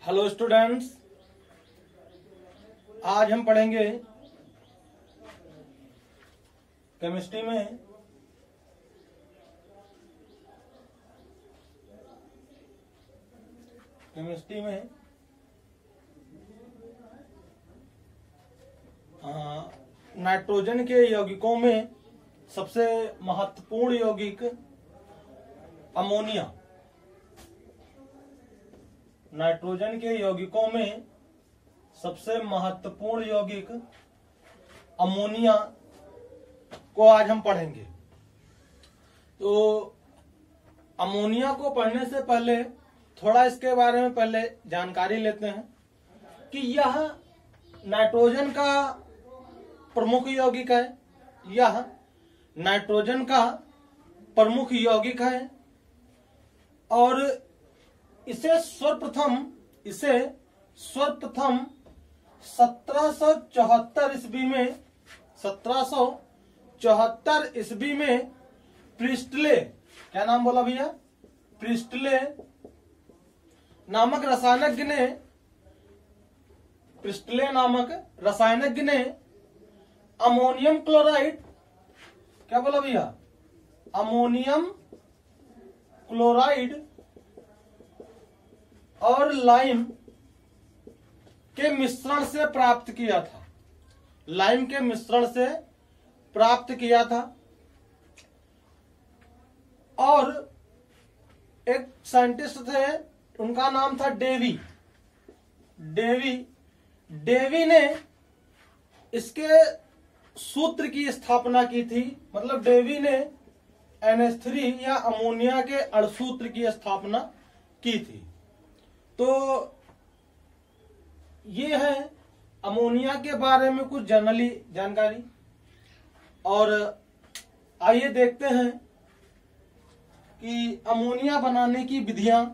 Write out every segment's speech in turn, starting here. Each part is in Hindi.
हेलो स्टूडेंट्स, आज हम पढ़ेंगे केमिस्ट्री में नाइट्रोजन के यौगिकों में सबसे महत्वपूर्ण यौगिक अमोनिया। नाइट्रोजन के यौगिकों में सबसे महत्वपूर्ण यौगिक अमोनिया को आज हम पढ़ेंगे। तो अमोनिया को पढ़ने से पहले थोड़ा इसके बारे में पहले जानकारी लेते हैं कि यह नाइट्रोजन का प्रमुख यौगिक है। यह नाइट्रोजन का प्रमुख यौगिक है और इसे सर्वप्रथम 1774 ईस्वी में प्रिस्टले, क्या नाम बोला भैया, प्रिस्टले नामक रसायनज्ञ ने अमोनियम क्लोराइड, क्या बोला भैया, अमोनियम क्लोराइड और लाइम के मिश्रण से प्राप्त किया था। लाइम के मिश्रण से प्राप्त किया था। और एक साइंटिस्ट थे, उनका नाम था डेवी ने इसके सूत्र की स्थापना की थी। मतलब डेवी ने NH3 या अमोनिया के अणुसूत्र की स्थापना की थी। तो ये है अमोनिया के बारे में कुछ जनरली जानकारी। और आइए देखते हैं कि अमोनिया बनाने की विधियां।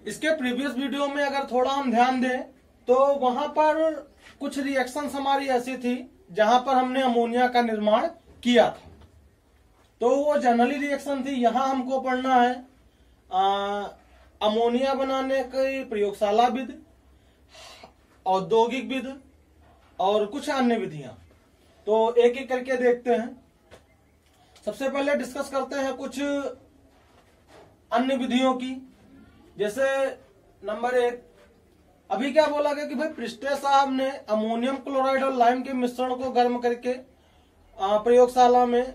इसके प्रीवियस वीडियो में अगर थोड़ा हम ध्यान दें तो वहां पर कुछ रिएक्शंस हमारी ऐसी थी जहां पर हमने अमोनिया का निर्माण किया था। तो वो जनरली रिएक्शन थी। यहां हमको पढ़ना है अमोनिया बनाने की प्रयोगशाला विधि, औद्योगिक विधि और कुछ अन्य विधियां। तो एक एक करके देखते हैं। सबसे पहले डिस्कस करते हैं कुछ अन्य विधियों की। जैसे नंबर 1, अभी क्या बोला गया कि भाई प्रिस्टले साहब ने अमोनियम क्लोराइड और लाइम के मिश्रण को गर्म करके प्रयोगशाला में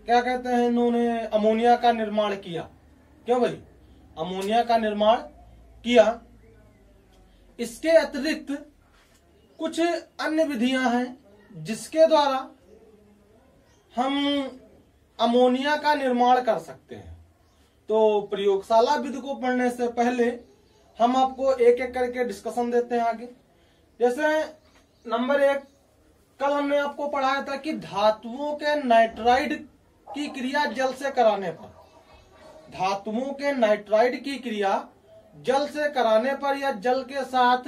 क्या कहते हैं, इन्होंने अमोनिया का निर्माण किया। क्यों भाई, अमोनिया का निर्माण किया। इसके अतिरिक्त कुछ अन्य विधियां हैं जिसके द्वारा हम अमोनिया का निर्माण कर सकते हैं। तो प्रयोगशाला विधि को पढ़ने से पहले हम आपको एक एक करके डिस्कशन देते हैं आगे। जैसे नंबर 1, कल हमने आपको पढ़ाया था कि धातुओं के नाइट्राइड की क्रिया जल से कराने पर, धातुओं के नाइट्राइड की क्रिया जल से कराने पर या जल के साथ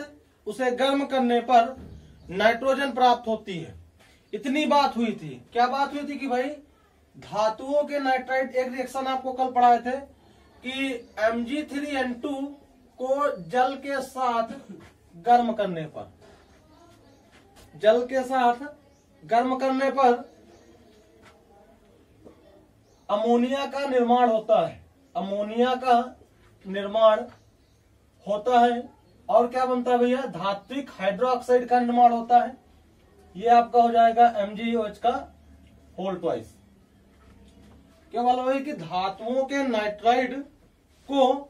उसे गर्म करने पर नाइट्रोजन प्राप्त होती है। इतनी बात हुई थी। क्या बात हुई थी कि भाई धातुओं के नाइट्राइड, एक रिएक्शन आपको कल पढ़ाए थे कि Mg3N2 को जल के साथ गर्म करने पर अमोनिया का निर्माण होता है। अमोनिया का निर्माण होता है और क्या बनता है भैया, धात्विक हाइड्रोक्साइड का निर्माण होता है। ये आपका हो जाएगा MgOH का होल ट्वाइस। क्या बोला भाई कि धातुओं के नाइट्राइड को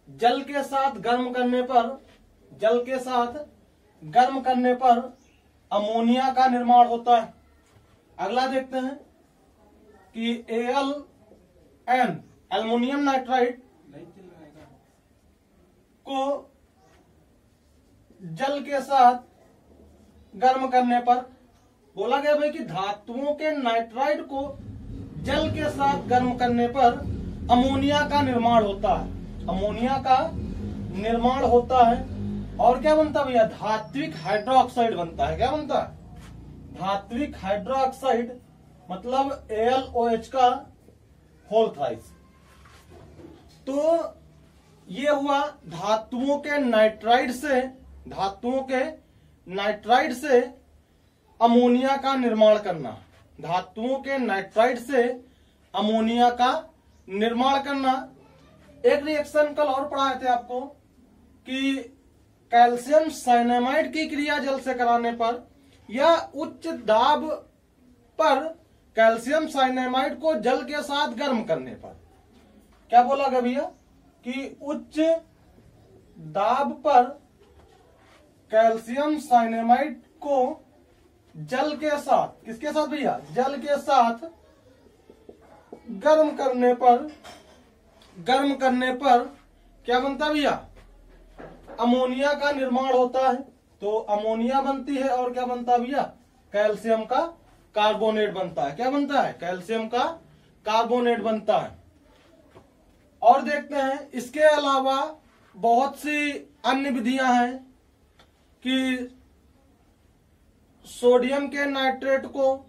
जल के साथ गर्म करने पर अमोनिया का निर्माण होता है। अगला देखते हैं कि AlN, एल्युमिनियम नाइट्राइड को जल के साथ गर्म करने पर, बोला गया भाई कि धातुओं के नाइट्राइड को जल के साथ गर्म करने पर अमोनिया का निर्माण होता है। अमोनिया का निर्माण होता है और क्या बनता है भैया, धात्विक हाइड्रोक्साइड बनता है। क्या बनता है, धात्विक हाइड्रोक्साइड, मतलब AlOH का होल थ्राइस। तो ये हुआ धातुओं के नाइट्राइड से अमोनिया का निर्माण करना। धातुओं के नाइट्राइड से अमोनिया का निर्माण करना। एक रिएक्शन कल और पढ़ाए थे आपको कि कैल्शियम साइनामाइड की क्रिया जल से कराने पर या उच्च दाब पर कैल्शियम साइनामाइड को जल के साथ गर्म करने पर, क्या बोला गया भैया कि उच्च दाब पर कैल्शियम साइनामाइड को जल के साथ, किसके साथ भैया, जल के साथ गर्म करने पर क्या बनता है भैया, अमोनिया का निर्माण होता है। तो अमोनिया बनती है और क्या बनता है भैया, कैल्शियम का कार्बोनेट बनता है। क्या बनता है, कैल्शियम का कार्बोनेट बनता है। और देखते हैं इसके अलावा बहुत सी अन्य विधियां हैं कि सोडियम के नाइट्रेट को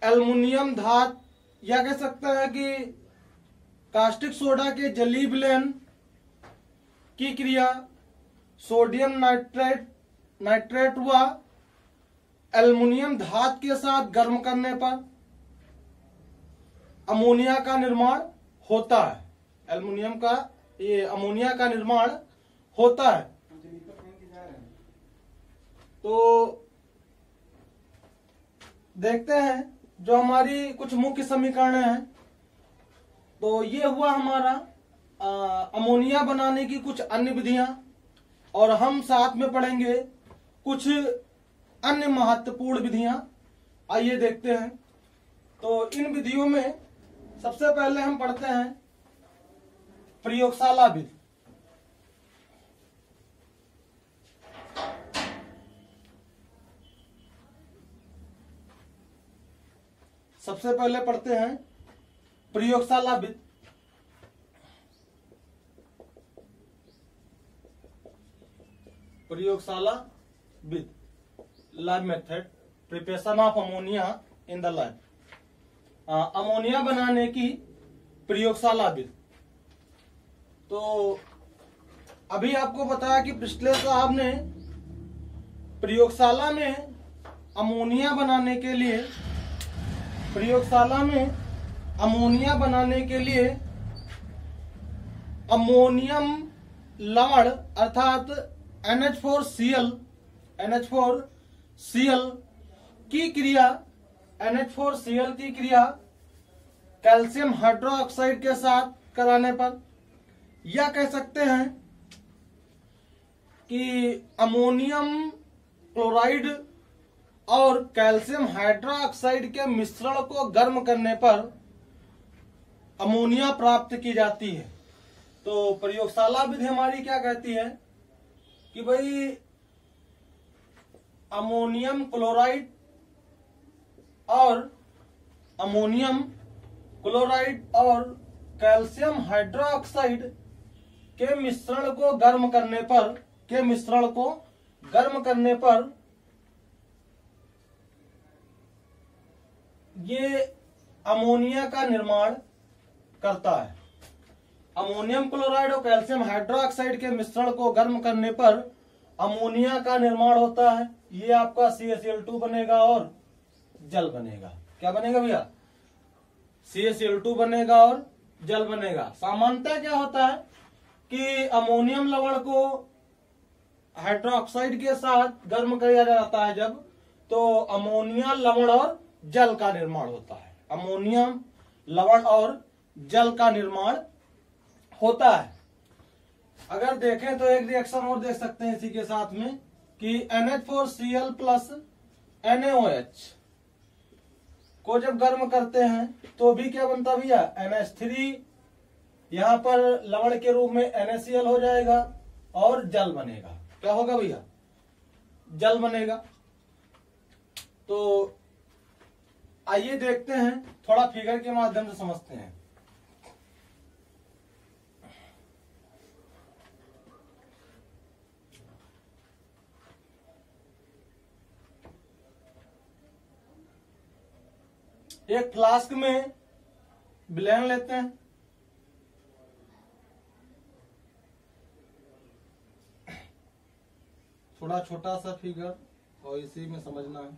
एल्युमिनियम धात, या कह सकते हैं कि कास्टिक सोडा के जलीय विलयन की क्रिया सोडियम नाइट्रेट व एल्युमिनियम धात के साथ गर्म करने पर अमोनिया का निर्माण होता है। अमोनिया का निर्माण होता है। तो देखते हैं जो हमारी कुछ मुख्य समीकरण हैं। तो ये हुआ हमारा अमोनिया बनाने की कुछ अन्य विधियां, और हम साथ में पढ़ेंगे कुछ अन्य महत्वपूर्ण विधियां। आइए देखते हैं। तो इन विधियों में सबसे पहले हम पढ़ते हैं प्रयोगशाला विधि। सबसे पहले पढ़ते हैं प्रयोगशाला विधि। प्रयोगशाला विधि, lab method, preparation of ammonia in the lab. Ammonia बनाने की प्रयोगशाला विधि। तो अभी आपको बताया कि पिछले साहब ने प्रयोगशाला में अमोनिया बनाने के लिए अमोनियम लवण अर्थात NH4Cl की क्रिया कैल्शियम हाइड्रोक्साइड के साथ कराने पर, या कह सकते हैं कि अमोनियम क्लोराइड और कैल्शियम हाइड्रोक्साइड के मिश्रण को गर्म करने पर अमोनिया प्राप्त की जाती है। तो प्रयोगशाला विधि हमारी क्या कहती है कि भाई अमोनियम क्लोराइड और कैल्शियम हाइड्रोक्साइड के मिश्रण को गर्म करने पर ये अमोनिया का निर्माण करता है। अमोनियम क्लोराइड और कैल्शियम हाइड्रोक्साइड के मिश्रण को गर्म करने पर अमोनिया का निर्माण होता है। ये आपका CaCl2 बनेगा और जल बनेगा। क्या बनेगा भैया, CaCl2 बनेगा और जल बनेगा। सामान्यतः क्या होता है कि अमोनियम लवण को हाइड्रोक्साइड के साथ गर्म किया जाता है जब, तो अमोनिया लवण और जल का निर्माण होता है। अमोनियम लवण और जल का निर्माण होता है। अगर देखें तो एक रिएक्शन और देख सकते हैं इसी के साथ में कि NH4Cl प्लस NaOH को जब गर्म करते हैं तो भी क्या बनता भैया, NH3 यहां पर लवण के रूप में NaCl हो जाएगा और जल बनेगा। क्या होगा भैया, जल बनेगा। तो आइए देखते हैं, थोड़ा फिगर के माध्यम से समझते हैं। एक फ्लास्क में विलयन लेते हैं, थोड़ा छोटा सा फिगर और इसी में समझना है।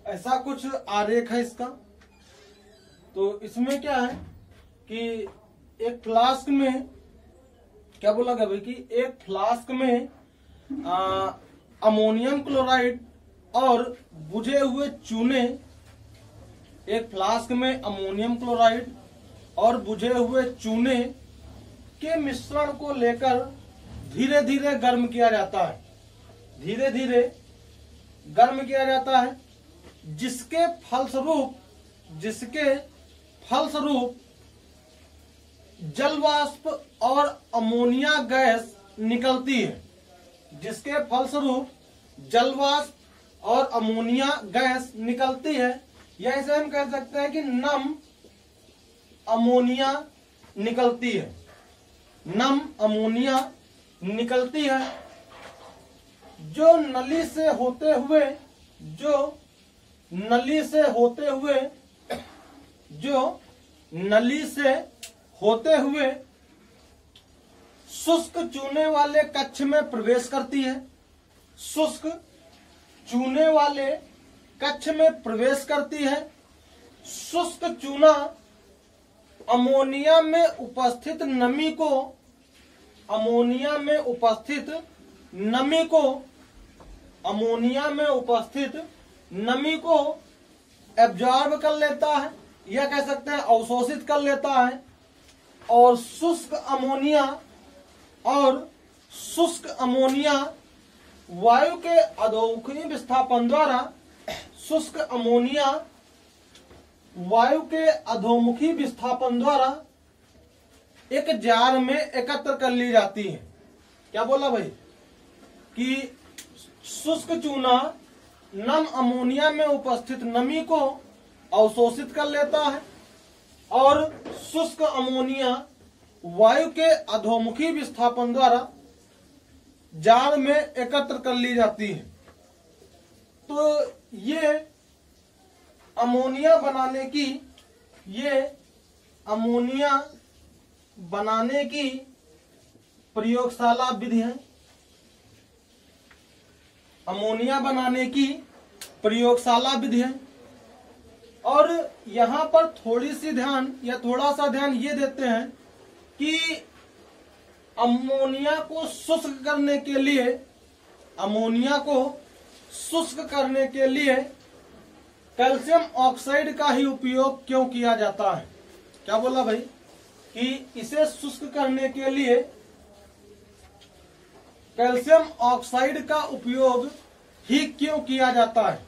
ऐसा कुछ आरेख है इसका। तो इसमें क्या है कि एक फ्लास्क में क्या बोला गया भाई कि एक फ्लास्क में अमोनियम क्लोराइड और बुझे हुए चूने, एक फ्लास्क में अमोनियम क्लोराइड और बुझे हुए चूने के मिश्रण को लेकर धीरे धीरे गर्म किया जाता है, धीरे धीरे गर्म किया जाता है, जिसके फलस्वरूप जल वाष्प और अमोनिया गैस निकलती है, जिसके फलस्वरूप जल वाष्प और अमोनिया गैस निकलती है, या इसे हम कह सकते हैं कि नम अमोनिया निकलती है, नम अमोनिया निकलती है, जो नली से होते हुए शुष्क चूने वाले कक्ष में प्रवेश करती है, शुष्क चूने वाले कक्ष में प्रवेश करती है। शुष्क चूना अमोनिया में उपस्थित नमी को एब्जॉर्ब कर लेता है, या कह सकते हैं अवशोषित कर लेता है, और शुष्क अमोनिया वायु के अधोमुखी विस्थापन द्वारा एक जार में एकत्र कर ली जाती है। क्या बोला भाई कि शुष्क चूना नम अमोनिया में उपस्थित नमी को अवशोषित कर लेता है और शुष्क अमोनिया वायु के अधोमुखी विस्थापन द्वारा जार में एकत्र कर ली जाती है। तो ये अमोनिया बनाने की ये अमोनिया बनाने की प्रयोगशाला विधि है। अमोनिया बनाने की प्रयोगशाला विधि है। और यहां पर थोड़ा सा ध्यान ये देते हैं कि अमोनिया को शुष्क करने के लिए कैल्शियम ऑक्साइड का ही उपयोग क्यों किया जाता है। क्या बोला भाई कि इसे शुष्क करने के लिए कैल्शियम ऑक्साइड का उपयोग ही क्यों किया जाता है।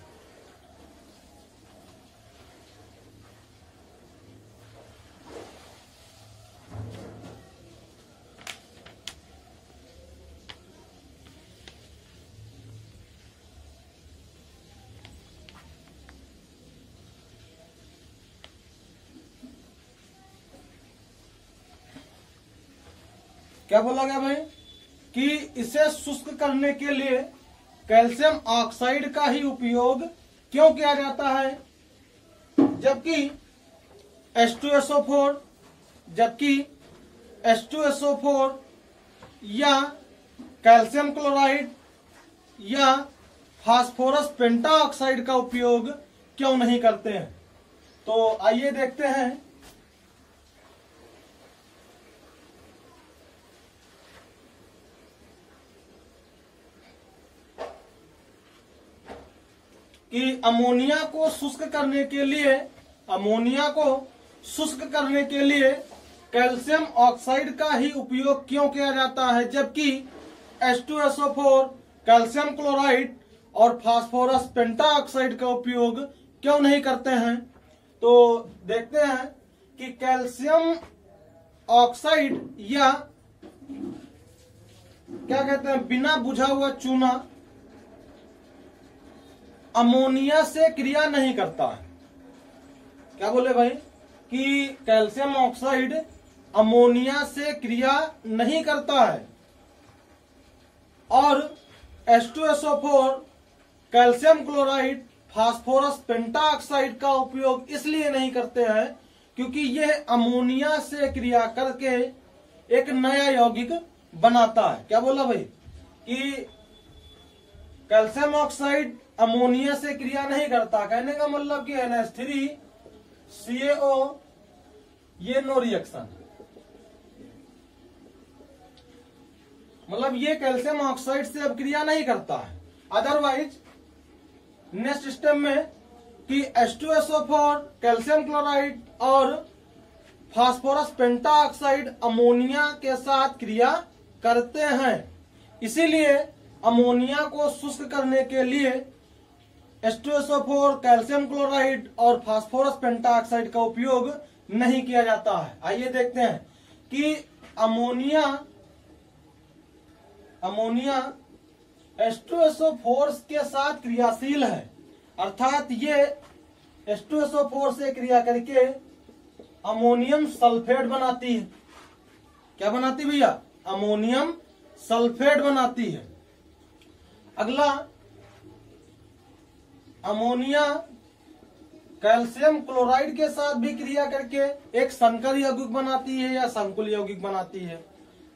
क्या बोला गया भाई कि इसे शुष्क करने के लिए कैल्शियम ऑक्साइड का ही उपयोग क्यों किया जाता है, जबकि H2SO4 या कैल्शियम क्लोराइड या फास्फोरस पेंटाऑक्साइड का उपयोग क्यों नहीं करते हैं। तो आइए देखते हैं कि अमोनिया को शुष्क करने के लिए कैल्शियम ऑक्साइड का ही उपयोग क्यों किया जाता है, जबकि H2SO4 कैल्शियम क्लोराइड और फास्फोरस पेंटाऑक्साइड का उपयोग क्यों नहीं करते हैं। तो देखते हैं कि कैल्शियम ऑक्साइड या क्या कहते हैं बिना बुझा हुआ चूना अमोनिया से क्रिया नहीं करता है। क्या बोले भाई कि कैल्शियम ऑक्साइड अमोनिया से क्रिया नहीं करता है और H2SO4 calcium chloride phosphorus pentoxide का उपयोग इसलिए नहीं करते हैं क्योंकि यह अमोनिया से क्रिया करके एक नया यौगिक बनाता है। क्या बोला भाई कि कैल्शियम ऑक्साइड अमोनिया से क्रिया नहीं करता, कहने का मतलब कि NH3CaO ये नो रिएक्शन, मतलब ये कैल्शियम ऑक्साइड से अब क्रिया नहीं करता है। अदरवाइज नेक्स्ट स्टेप में कि H2SO4 कैल्शियम क्लोराइड और फास्फोरस पेंटाऑक्साइड अमोनिया के साथ क्रिया करते हैं, इसीलिए अमोनिया को शुष्क करने के लिए H2SO4 कैल्शियम क्लोराइड और फास्फोरस पेंटाऑक्साइड का उपयोग नहीं किया जाता है। आइए देखते हैं कि अमोनिया H2SO4 के साथ क्रियाशील है, अर्थात ये H2SO4 से क्रिया करके अमोनियम सल्फेट बनाती है। क्या बनाती भैया? अमोनियम सल्फेट बनाती है। अगला, अमोनिया कैल्शियम क्लोराइड के साथ भी क्रिया करके एक संकर यौगिक बनाती है या संकुल यौगिक बनाती है।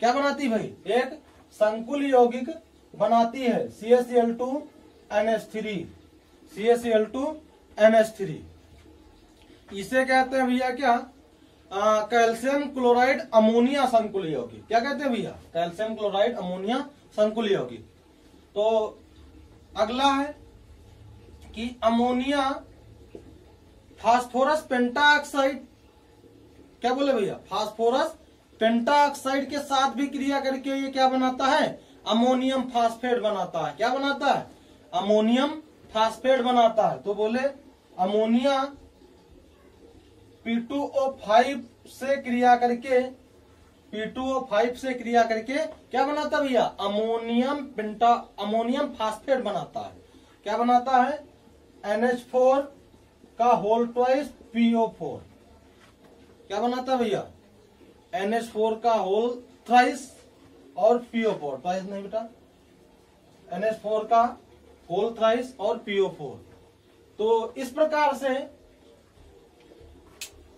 क्या बनाती है भाई? एक संकुल यौगिक बनाती है, CaCl2NH3। इसे कहते हैं भैया क्या? कैल्शियम क्लोराइड अमोनिया संकुल यौगिक। क्या कहते हैं भैया? कैल्शियम क्लोराइड अमोनिया संकुल यौगिक। तो अगला है कि अमोनिया फास्फोरस पेंटाऑक्साइड, क्या बोले भैया? फास्फोरस पेंटाऑक्साइड के साथ भी क्रिया करके ये क्या बनाता है? अमोनियम फास्फेट बनाता है। क्या बनाता है? अमोनियम फास्फेट बनाता है। तो बोले अमोनिया P2O5 से क्रिया करके क्या बनाता भैया? अमोनियम फास्फेट बनाता है। क्या बनाता है? NH4 का होल ट्वाइस PO4। क्या बनाता भैया? NH4 का होल ट्वाइस और PO4, ट्वाइस नहीं बेटा, NH4 का होल ट्वाइस और PO4। तो इस प्रकार से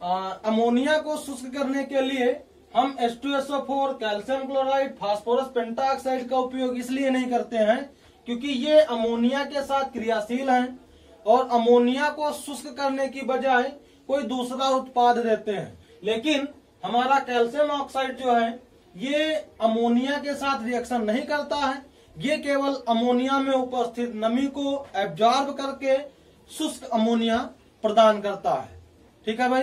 अमोनिया को शुष्क करने के लिए हम H2SO4, calcium chloride, phosphorus pentoxide का उपयोग इसलिए नहीं करते हैं क्योंकि ये अमोनिया के साथ क्रियाशील हैं और अमोनिया को शुष्क करने की बजाय कोई दूसरा उत्पाद देते हैं। लेकिन हमारा कैल्शियम ऑक्साइड जो है ये अमोनिया के साथ रिएक्शन नहीं करता है, ये केवल अमोनिया में उपस्थित नमी को एब्जॉर्ब करके शुष्क अमोनिया प्रदान करता है। ठीक है भाई,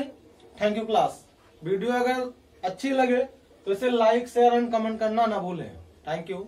थैंक यू क्लास। वीडियो अगर अच्छी लगे तो इसे लाइक, शेयर एंड कमेंट करना ना भूलें। Thank you.